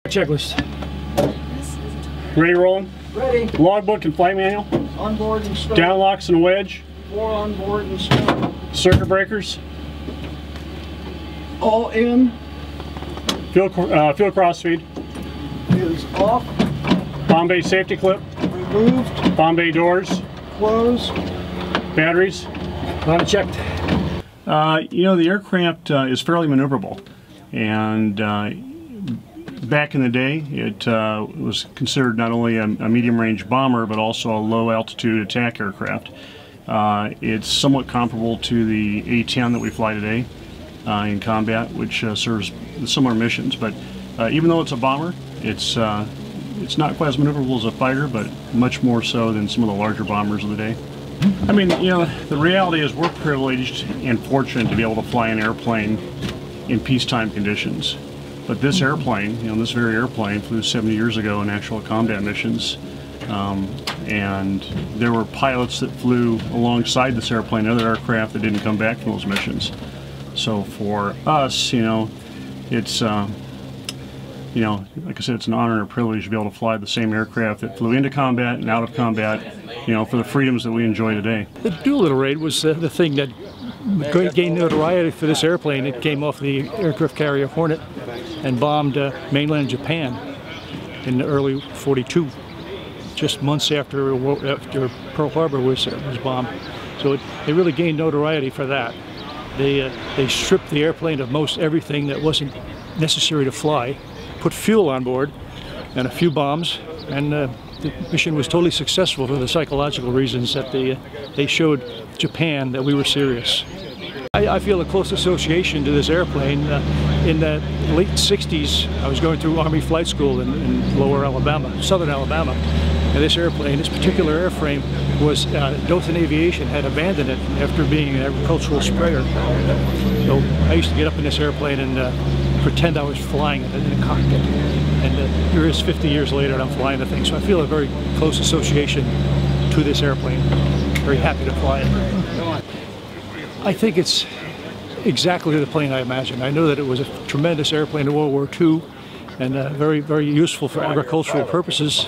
Checklist. Ready, Roland? Ready. Logbook and flight manual. On board and start. Down locks and wedge. 4 on board and start. Circuit breakers. All in. Fuel crossfeed. Is off. Bomb bay safety clip. Removed. Bomb bay doors. Closed. Batteries. Unchecked. You know, the aircraft is fairly maneuverable, and back in the day it was considered not only a medium-range bomber but also a low-altitude attack aircraft. It's somewhat comparable to the A-10 that we fly today in combat, which serves similar missions, but even though it's a bomber, it's not quite as maneuverable as a fighter, but much more so than some of the larger bombers of the day. I mean, you know, the reality is we're privileged and fortunate to be able to fly an airplane in peacetime conditions. But this airplane, you know, this very airplane flew 70 years ago in actual combat missions. And there were pilots that flew alongside this airplane, other aircraft that didn't come back from those missions. So for us, you know, it's, you know, like I said, it's an honor and a privilege to be able to fly the same aircraft that flew into combat and out of combat, you know, for the freedoms that we enjoy today. The Doolittle Raid was the thing that gained notoriety for this airplane. It came off the aircraft carrier Hornet and bombed mainland Japan in the early '42, just months after Pearl Harbor was bombed. So it really gained notoriety for that. They stripped the airplane of most everything that wasn't necessary to fly, put fuel on board and a few bombs, and the mission was totally successful for the psychological reasons that they showed Japan that we were serious. I feel a close association to this airplane. In the late '60s, I was going through Army flight school in lower Alabama, southern Alabama, and this airplane, this particular airframe, was Dothan Aviation had abandoned it after being an agricultural sprayer. So I used to get up in this airplane and pretend I was flying it in a cockpit. And here it is 50 years later and I'm flying the thing. So I feel a very close association to this airplane. Very happy to fly it. I think it's exactly the plane I imagined. I know that it was a tremendous airplane in World War II and very, very useful for agricultural purposes.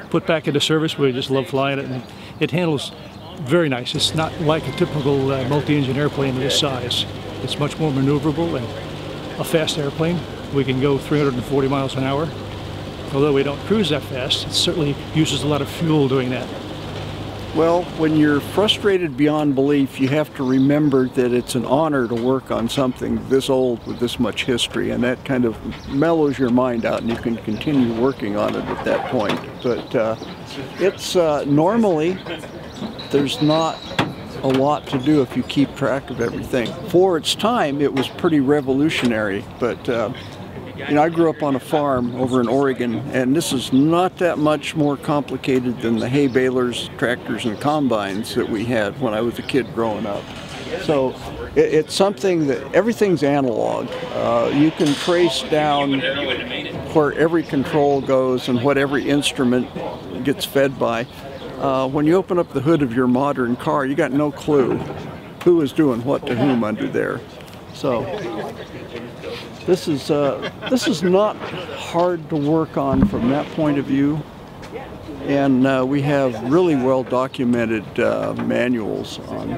Put back into service, we just love flying it, and it handles very nice. It's not like a typical multi-engine airplane of this size. It's much more maneuverable and a fast airplane. We can go 340 miles an hour. Although we don't cruise that fast, it certainly uses a lot of fuel doing that. Well, when you're frustrated beyond belief, you have to remember that it's an honor to work on something this old with this much history, and that kind of mellows your mind out and you can continue working on it at that point. But it's normally there's not a lot to do if you keep track of everything. For its time, it was pretty revolutionary, but you know, I grew up on a farm over in Oregon, and this is not that much more complicated than the hay balers, tractors, and combines that we had when I was a kid growing up. So it's something that everything's analog. You can trace down where every control goes and what every instrument gets fed by. When you open up the hood of your modern car, you got no clue who is doing what to whom under there. So this is not hard to work on from that point of view, and we have really well documented manuals on